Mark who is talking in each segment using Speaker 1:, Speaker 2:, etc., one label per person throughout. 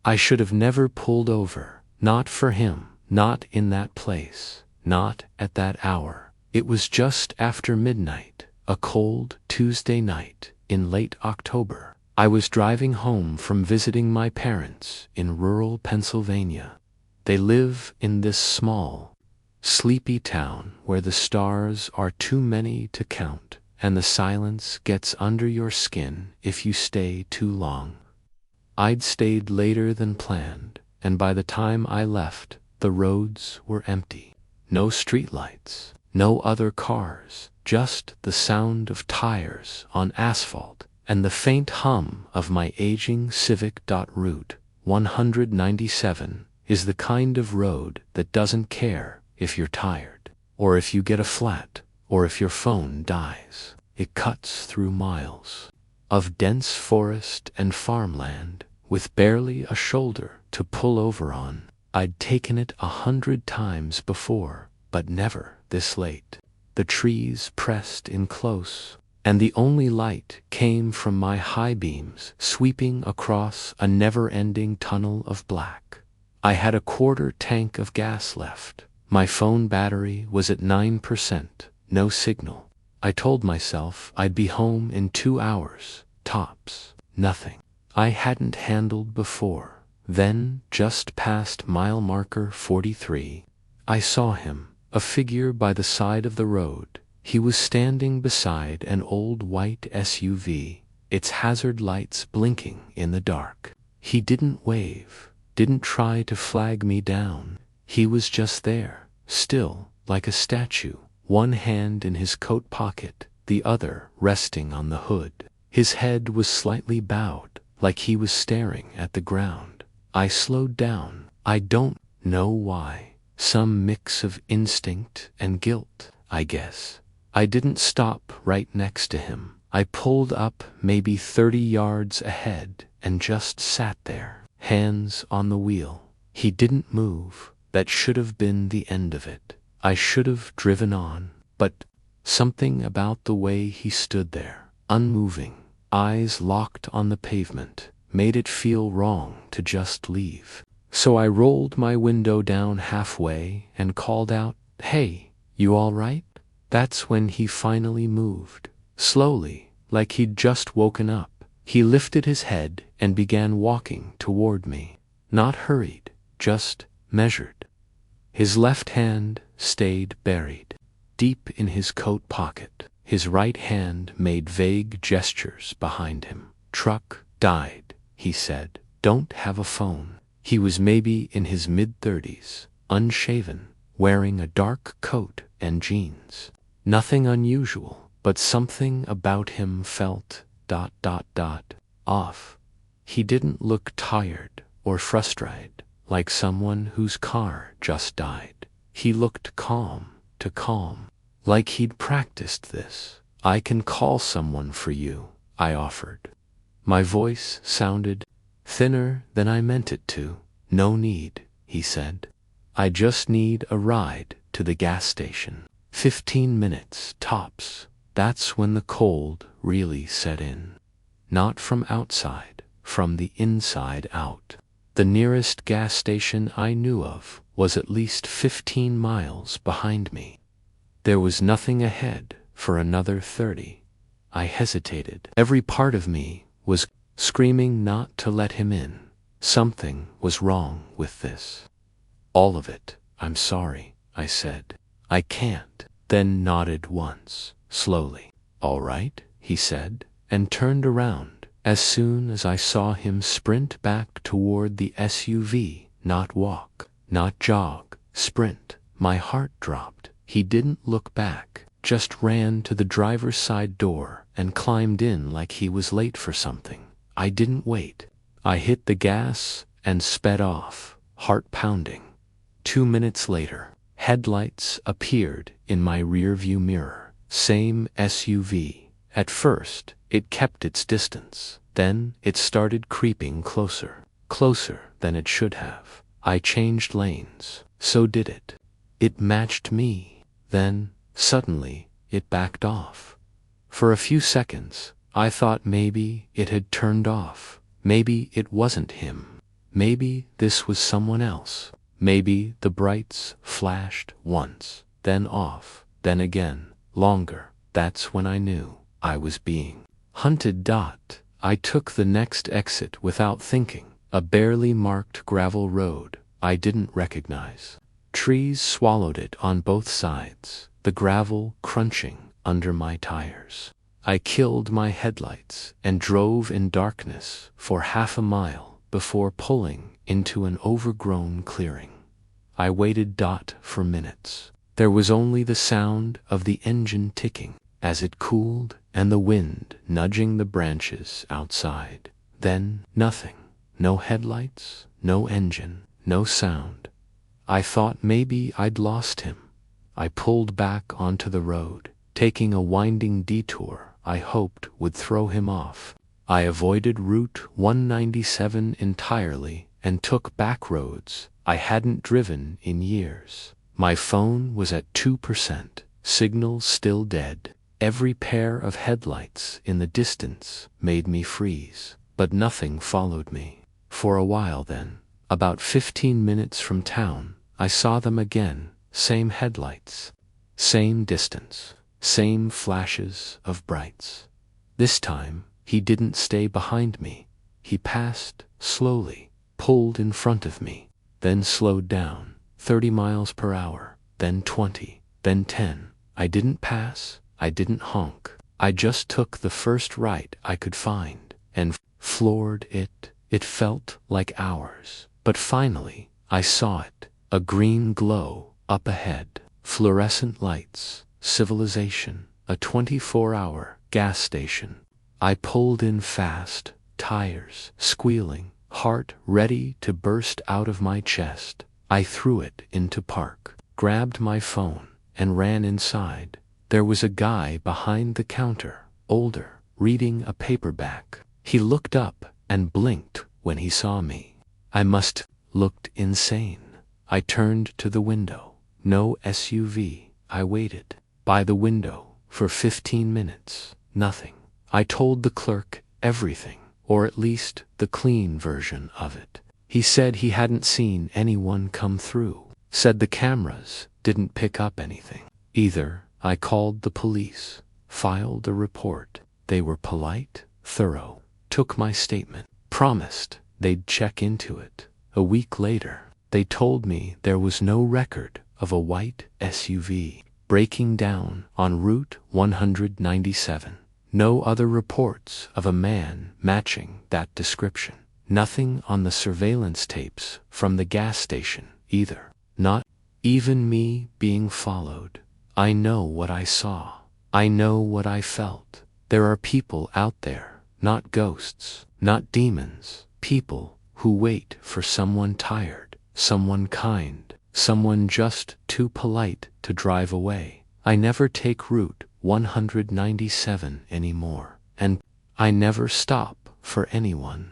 Speaker 1: I should have never pulled over. Not for him. Not in that place. Not at that hour. It was just after midnight, a cold Tuesday night in late October. I was driving home from visiting my parents in rural Pennsylvania. They live in this small, sleepy town where the stars are too many to count, and the silence gets under your skin if you stay too long. I'd stayed later than planned, and by the time I left, the roads were empty. No streetlights, no other cars, just the sound of tires on asphalt and the faint hum of my aging Civic. Route 197 is the kind of road that doesn't care if you're tired, or if you get a flat, or if your phone dies. It cuts through miles of dense forest and farmland with barely a shoulder to pull over on. I'd taken it 100 times before, but never this late. The trees pressed in close, and the only light came from my high beams sweeping across a never-ending tunnel of black. I had a quarter tank of gas left. My phone battery was at 9%, no signal. I told myself I'd be home in 2 hours, tops. Nothing. I hadn't handled before. Then, just past mile marker 43, I saw him, a figure by the side of the road. He was standing beside an old white SUV, its hazard lights blinking in the dark. He didn't wave, didn't try to flag me down. He was just there, still, like a statue, one hand in his coat pocket, the other resting on the hood. His head was slightly bowed, like he was staring at the ground. I slowed down. I don't know why. Some mix of instinct and guilt, I guess. I didn't stop right next to him. I pulled up maybe 30 yards ahead and just sat there, hands on the wheel. He didn't move. That should have been the end of it. I should have driven on, but something about the way he stood there, unmoving, eyes locked on the pavement, made it feel wrong to just leave. So I rolled my window down halfway and called out, "Hey, you all right?" That's when he finally moved. Slowly, like he'd just woken up. He lifted his head and began walking toward me. Not hurried, just measured. His left hand stayed buried, deep in his coat pocket. His right hand made vague gestures behind him. "Truck died," he said. "Don't have a phone." He was maybe in his mid-30s, unshaven, wearing a dark coat and jeans. Nothing unusual, but something about him felt ... off. He didn't look tired or frustrated, like someone whose car just died. He looked calm, like he'd practiced this. "I can call someone for you," I offered. My voice sounded thinner than I meant it to. "No need," he said. "I just need a ride to the gas station. 15 minutes, tops." That's when the cold really set in. Not from outside, from the inside out. The nearest gas station I knew of was at least 15 miles behind me. There was nothing ahead for another 30. I hesitated. Every part of me was screaming not to let him in. Something was wrong with this. All of it. "I'm sorry," I said. "I can't." Then nodded once, slowly. "All right," he said, and turned around. As soon as I saw him sprint back toward the SUV, not walk, not jog, sprint, my heart dropped. He didn't look back, just ran to the driver's side door and climbed in like he was late for something. I didn't wait. I hit the gas and sped off, heart pounding. 2 minutes later, headlights appeared in my rearview mirror. Same SUV. At first, it kept its distance. Then, it started creeping closer. Closer than it should have. I changed lanes. So did it. It matched me. Then, suddenly, it backed off. For a few seconds, I thought maybe it had turned off. Maybe it wasn't him. Maybe this was someone else. Maybe the brights flashed once, then off, then again, longer. That's when I knew I was being hunted. I took the next exit without thinking, a barely marked gravel road I didn't recognize. Trees swallowed it on both sides, the gravel crunching under my tires. I killed my headlights and drove in darkness for half a mile before pulling into an overgrown clearing. I waited for minutes. There was only the sound of the engine ticking as it cooled and the wind nudging the branches outside. Then nothing. No headlights, no engine, no sound. I thought maybe I'd lost him. I pulled back onto the road, taking a winding detour I hoped would throw him off. I avoided Route 197 entirely and took back roads I hadn't driven in years. My phone was at 2%, signal still dead. Every pair of headlights in the distance made me freeze, but nothing followed me. For a while then, about 15 minutes from town, I saw them again, same headlights, same distance, same flashes of brights. This time, he didn't stay behind me. He passed, slowly, pulled in front of me, then slowed down, 30 miles per hour, then 20, then 10. I didn't pass, I didn't honk. I just took the first right I could find, and floored it. It felt like hours. But finally, I saw it, a green glow up ahead, fluorescent lights, civilization, a 24-hour gas station. I pulled in fast, tires squealing, heart ready to burst out of my chest. I threw it into park, grabbed my phone, and ran inside. There was a guy behind the counter, older, reading a paperback. He looked up and blinked when he saw me. I must looked insane. I turned to the window. No SUV. I waited by the window for 15 minutes. Nothing. I told the clerk everything, or at least the clean version of it. He said he hadn't seen anyone come through. Said the cameras didn't pick up anything either. I called the police, filed a report. They were polite, thorough, took my statement, promised they'd check into it. A week later, they told me there was no record of a white SUV breaking down on Route 197. No other reports of a man matching that description. Nothing on the surveillance tapes from the gas station either. Not even me being followed. I know what I saw. I know what I felt. There are people out there, not ghosts, not demons. People who wait for someone tired, someone kind, someone just too polite to drive away. I never take Route 197 anymore, and I never stop for anyone.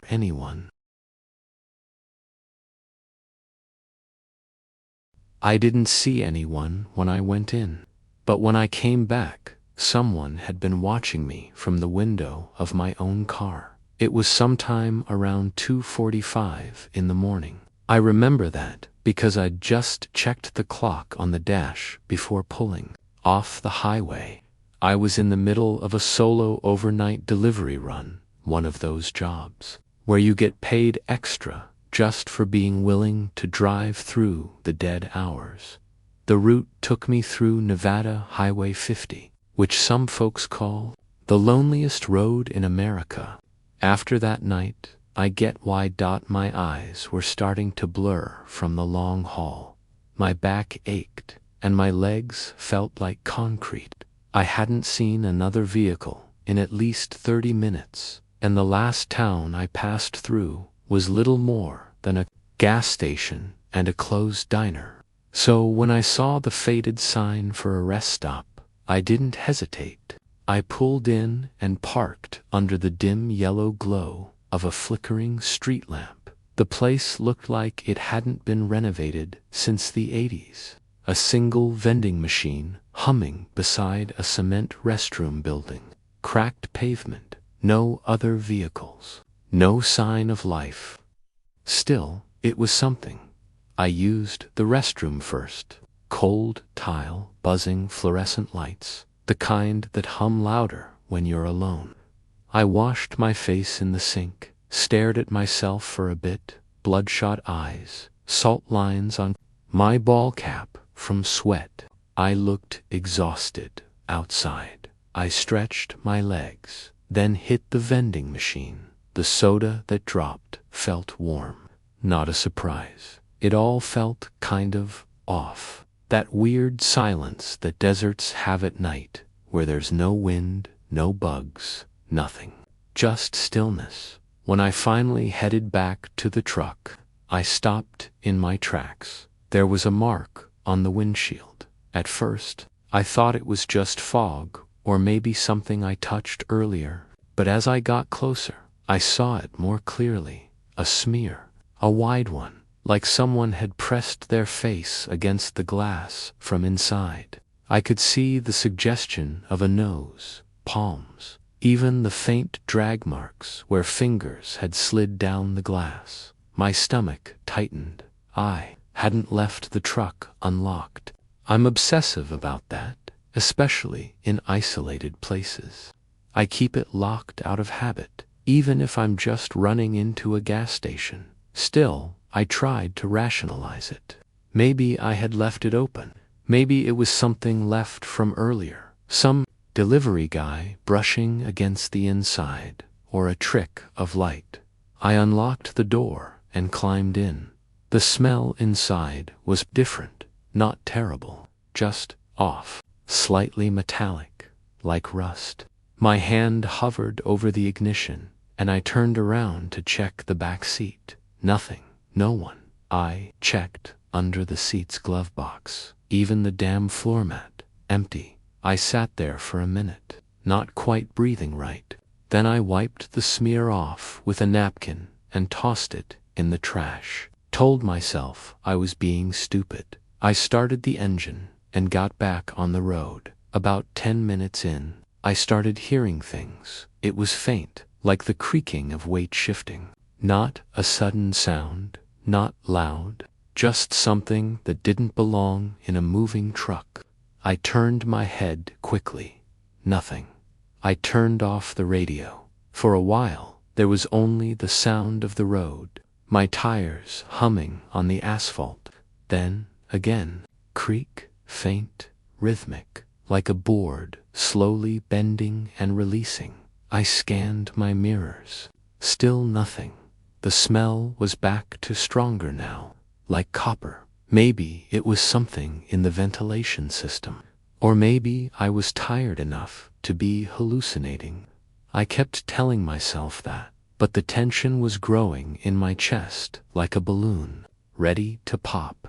Speaker 1: I didn't see anyone when I went in, but when I came back, someone had been watching me from the window of my own car. It was sometime around 2:45 in the morning. I remember that because I'd just checked the clock on the dash before pulling off the highway. I was in the middle of a solo overnight delivery run, one of those jobs where you get paid extra just for being willing to drive through the dead hours. The route took me through Nevada Highway 50, which some folks call the loneliest road in America. After that night, I get why my eyes were starting to blur from the long haul. My back ached, and my legs felt like concrete. I hadn't seen another vehicle in at least 30 minutes, and the last town I passed through was little more than a gas station and a closed diner. So when I saw the faded sign for a rest stop, I didn't hesitate. I pulled in and parked under the dim yellow glow of a flickering street lamp. The place looked like it hadn't been renovated since the 80s. A single vending machine humming beside a cement restroom building. Cracked pavement. No other vehicles. No sign of life. Still, it was something. I used the restroom first. Cold tile, buzzing fluorescent lights, the kind that hum louder when you're alone. I washed my face in the sink, stared at myself for a bit, bloodshot eyes, salt lines on my ball cap from sweat. I looked exhausted. Outside, I stretched my legs, then hit the vending machine. The soda that dropped felt warm. Not a surprise. It all felt kind of off. That weird silence that deserts have at night, where there's no wind, no bugs, nothing. Just stillness. When I finally headed back to the truck, I stopped in my tracks. There was a mark on the windshield. At first, I thought it was just fog, or maybe something I touched earlier. But as I got closer, I saw it more clearly. A smear. A wide one. Like someone had pressed their face against the glass from inside. I could see the suggestion of a nose, palms, even the faint drag marks where fingers had slid down the glass. My stomach tightened. I hadn't left the truck unlocked. I'm obsessive about that, especially in isolated places. I keep it locked out of habit, even if I'm just running into a gas station. Still, I tried to rationalize it. Maybe I had left it open. Maybe it was something left from earlier. Some delivery guy brushing against the inside, or a trick of light. I unlocked the door and climbed in. The smell inside was different, not terrible, just off, slightly metallic, like rust. My hand hovered over the ignition, and I turned around to check the back seat. Nothing. No one. I checked under the seat's glove box. Even the damn floor mat. Empty. I sat there for a minute, not quite breathing right. Then I wiped the smear off with a napkin and tossed it in the trash. Told myself I was being stupid. I started the engine and got back on the road. About 10 minutes in, I started hearing things. It was faint, like the creaking of weight shifting. Not a sudden sound, not loud, just something that didn't belong in a moving truck. I turned my head quickly. Nothing. I turned off the radio. For a while, there was only the sound of the road, my tires humming on the asphalt. Then, again, creak, faint, rhythmic, like a board slowly bending and releasing. I scanned my mirrors. Still nothing. The smell was back to stronger now, like copper. Maybe it was something in the ventilation system. Or maybe I was tired enough to be hallucinating. I kept telling myself that, but the tension was growing in my chest like a balloon, ready to pop.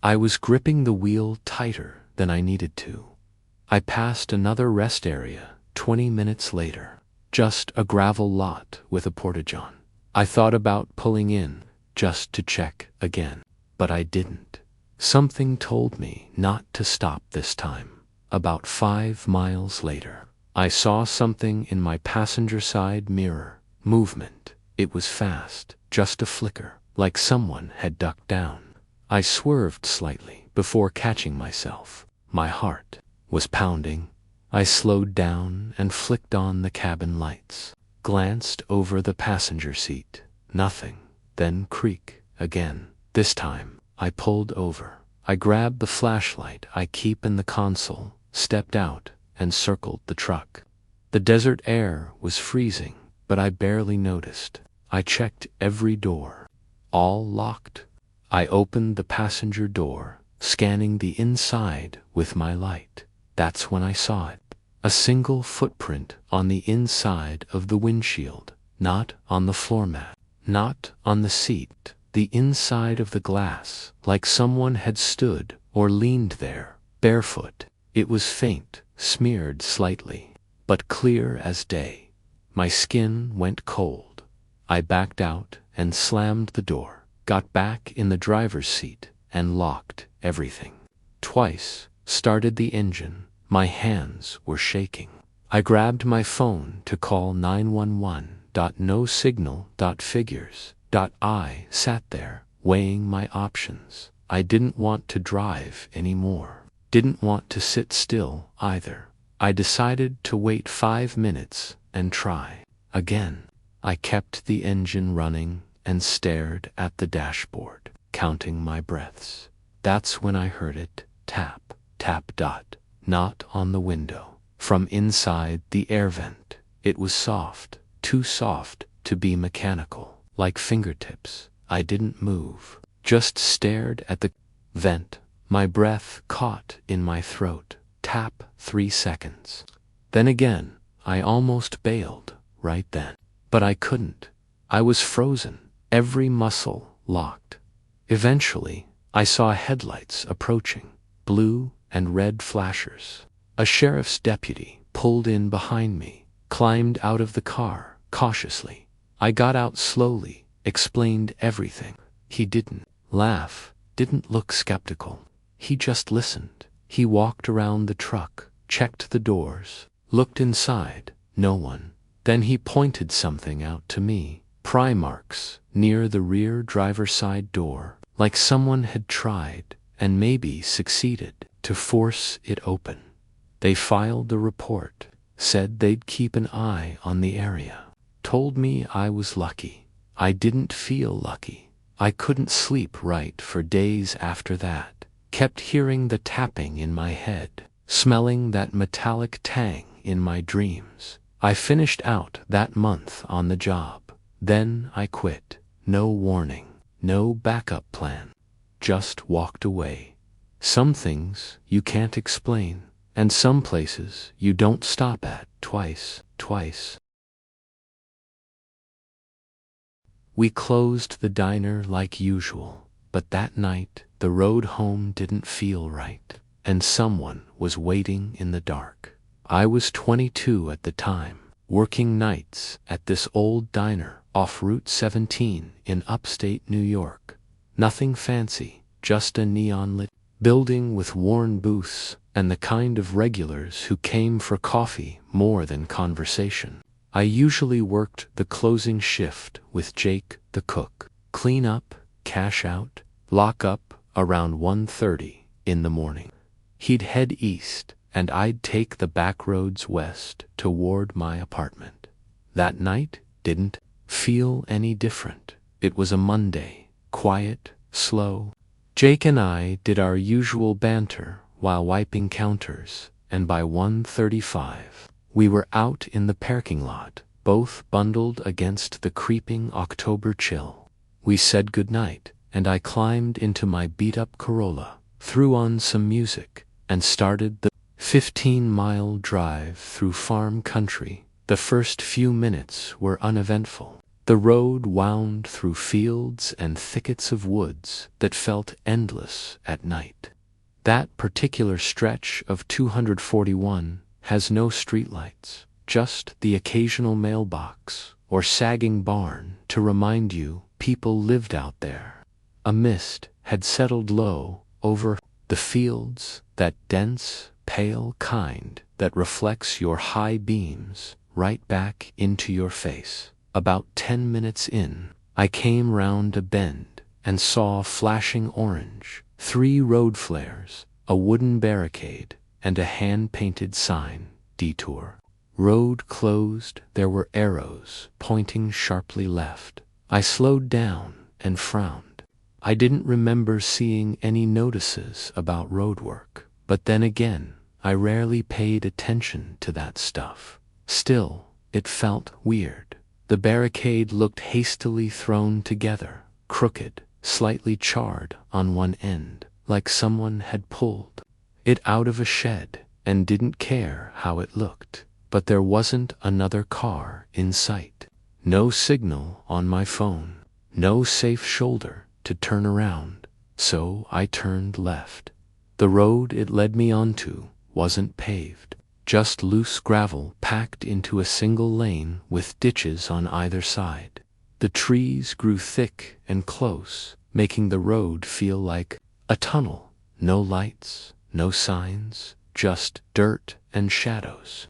Speaker 1: I was gripping the wheel tighter than I needed to. I passed another rest area 20 minutes later, just a gravel lot with a porta-john. I thought about pulling in just to check again, but I didn't. Something told me not to stop this time. About 5 miles later, I saw something in my passenger side mirror. Movement. It was fast, just a flicker, like someone had ducked down. I swerved slightly before catching myself. My heart was pounding. I slowed down and flicked on the cabin lights. Glanced over the passenger seat. Nothing. Then creak again. This time, I pulled over. I grabbed the flashlight I keep in the console, stepped out, and circled the truck. The desert air was freezing, but I barely noticed. I checked every door. All locked. I opened the passenger door, scanning the inside with my light. That's when I saw it. A single footprint on the inside of the windshield, not on the floor mat, not on the seat, the inside of the glass, like someone had stood or leaned there, barefoot. It was faint, smeared slightly, but clear as day. My skin went cold. I backed out and slammed the door, got back in the driver's seat, and locked everything. Twice, started the engine. My hands were shaking. I grabbed my phone to call 911. No signal. Figures. I sat there, weighing my options. I didn't want to drive anymore. Didn't want to sit still, either. I decided to wait 5 minutes and try again. I kept the engine running and stared at the dashboard, counting my breaths. That's when I heard it tap, tap. Not on the window. From inside the air vent. It was soft, too soft to be mechanical, like fingertips. I didn't move, just stared at the vent. My breath caught in my throat. Tap 3 seconds. Then again. I almost bailed right then. But I couldn't. I was frozen, every muscle locked. Eventually, I saw headlights approaching, blue and red flashers. A sheriff's deputy pulled in behind me, climbed out of the car cautiously. I got out slowly, explained everything. He didn't laugh, didn't look skeptical. He just listened. He walked around the truck, checked the doors, looked inside. No one. Then he pointed something out to me. Pry marks near the rear driver's side door, like someone had tried, and maybe succeeded, to force it open. They filed the report, said they'd keep an eye on the area. Told me I was lucky. I didn't feel lucky. I couldn't sleep right for days after that. Kept hearing the tapping in my head, smelling that metallic tang in my dreams. I finished out that month on the job. Then I quit. No warning, no backup plan. Just walked away. Some things you can't explain, and some places you don't stop at twice. We closed the diner like usual, but that night the road home didn't feel right, and someone was waiting in the dark. I was 22 at the time, working nights at this old diner off Route 17 in upstate New York. Nothing fancy, just a neon-lit building with worn booths and the kind of regulars who came for coffee more than conversation. I usually worked the closing shift with Jake, the cook. Clean up, cash out, lock up around 1:30 in the morning. He'd head east, and I'd take the back roads west toward my apartment. That night didn't feel any different. It was a Monday, quiet, slow. Jake and I did our usual banter while wiping counters, and by 1:35, we were out in the parking lot, both bundled against the creeping October chill. We said goodnight, and I climbed into my beat-up Corolla, threw on some music, and started the 15-mile drive through farm country. The first few minutes were uneventful. The road wound through fields and thickets of woods that felt endless at night. That particular stretch of 241 has no streetlights, just the occasional mailbox or sagging barn to remind you people lived out there. A mist had settled low over the fields, that dense, pale kind that reflects your high beams right back into your face. About 10 minutes in, I came round a bend and saw flashing orange, 3 road flares, a wooden barricade, and a hand-painted sign, detour. Road closed. There were arrows pointing sharply left. I slowed down and frowned. I didn't remember seeing any notices about roadwork, but then again, I rarely paid attention to that stuff. Still, it felt weird. The barricade looked hastily thrown together, crooked, slightly charred on one end, like someone had pulled it out of a shed and didn't care how it looked. But there wasn't another car in sight. No signal on my phone. No safe shoulder to turn around. So I turned left. The road it led me onto wasn't paved. Just loose gravel packed into a single lane with ditches on either side. The trees grew thick and close, making the road feel like a tunnel. No lights, no signs, just dirt and shadows.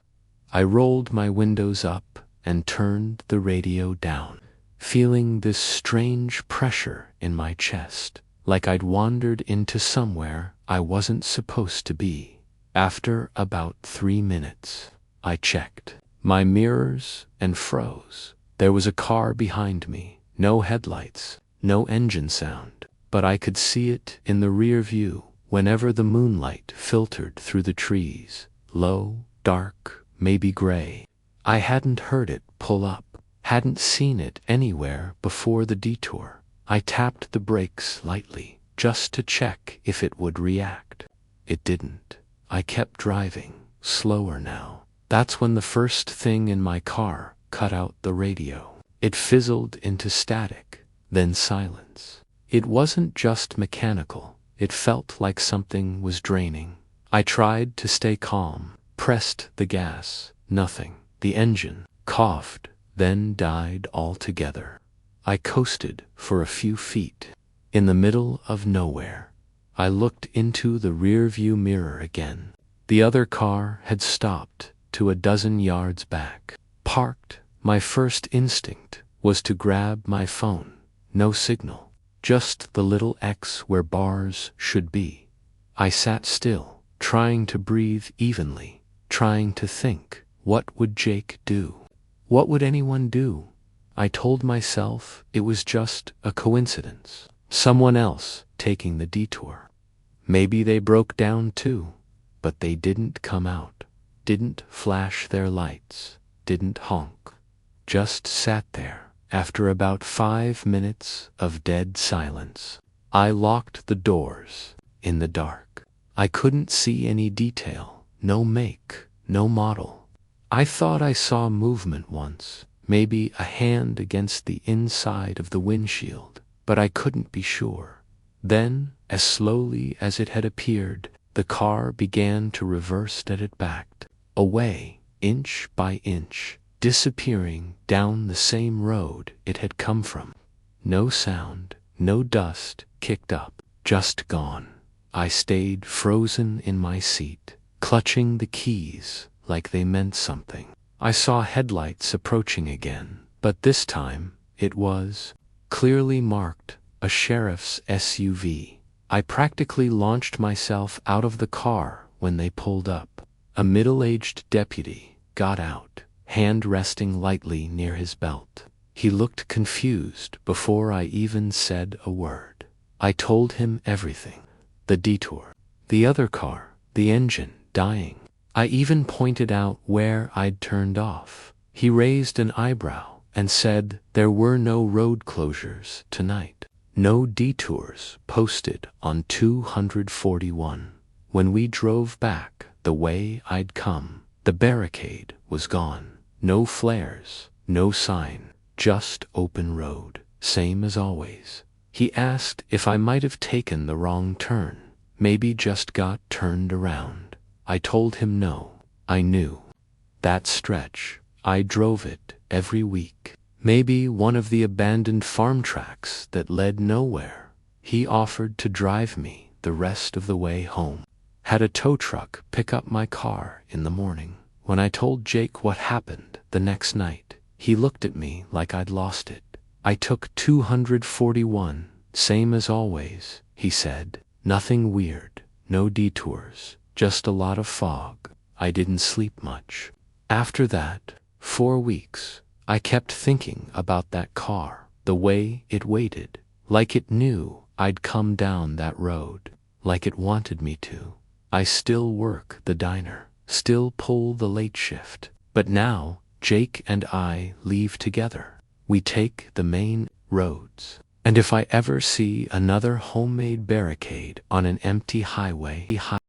Speaker 1: I rolled my windows up and turned the radio down. feeling this strange pressure in my chest, like I'd wandered into somewhere I wasn't supposed to be. After about 3 minutes, I checked my mirrors and froze. There was a car behind me, no headlights, no engine sound, but I could see it in the rear view whenever the moonlight filtered through the trees, low, dark, maybe gray. I hadn't heard it pull up, hadn't seen it anywhere before the detour. I tapped the brakes lightly, just to check if it would react. It didn't. I kept driving, slower now. That's when the first thing in my car cut out the radio. It fizzled into static, then silence. It wasn't just mechanical. It felt like something was draining. I tried to stay calm, pressed the gas. Nothing. The engine coughed, then died altogether. I coasted for a few feet. In the middle of nowhere, I looked into the rearview mirror again. The other car had stopped to a dozen yards back, parked. My first instinct was to grab my phone. No signal, just the little X where bars should be. I sat still, trying to breathe evenly, trying to think, what would Jake do? What would anyone do? I told myself it was just a coincidence. Someone else taking the detour. Maybe they broke down too, but they didn't come out, didn't flash their lights, didn't honk. Just sat there. After about 5 minutes of dead silence, I locked the doors. In the dark, I couldn't see any detail, no make, no model. I thought I saw movement once, maybe a hand against the inside of the windshield, but I couldn't be sure. Then, as slowly as it had appeared, the car began to reverse as it backed away, inch by inch, disappearing down the same road it had come from. No sound, no dust kicked up, just gone. I stayed frozen in my seat, clutching the keys like they meant something. I saw headlights approaching again, but this time it was clearly marked, a sheriff's SUV. I practically launched myself out of the car when they pulled up. A middle-aged deputy got out, hand resting lightly near his belt. He looked confused before I even said a word. I told him everything. The detour, the other car, the engine dying. I even pointed out where I'd turned off. He raised an eyebrow and said there were no road closures tonight. No detours posted on 241. When we drove back the way I'd come, the barricade was gone. No flares, no sign, just open road, same as always. He asked if I might have taken the wrong turn, maybe just got turned around. I told him no. I knew. That stretch, I drove it every week. Maybe one of the abandoned farm tracks that led nowhere. He offered to drive me the rest of the way home. Had a tow truck pick up my car in the morning. When I told Jake what happened the next night, he looked at me like I'd lost it. I took 241, same as always, he said. Nothing weird, no detours, just a lot of fog. I didn't sleep much. After that, 4 weeks, I kept thinking about that car, the way it waited, like it knew I'd come down that road, like it wanted me to. I still work the diner, still pull the late shift, but now Jake and I leave together. We take the main roads. And if I ever see another homemade barricade on an empty highway,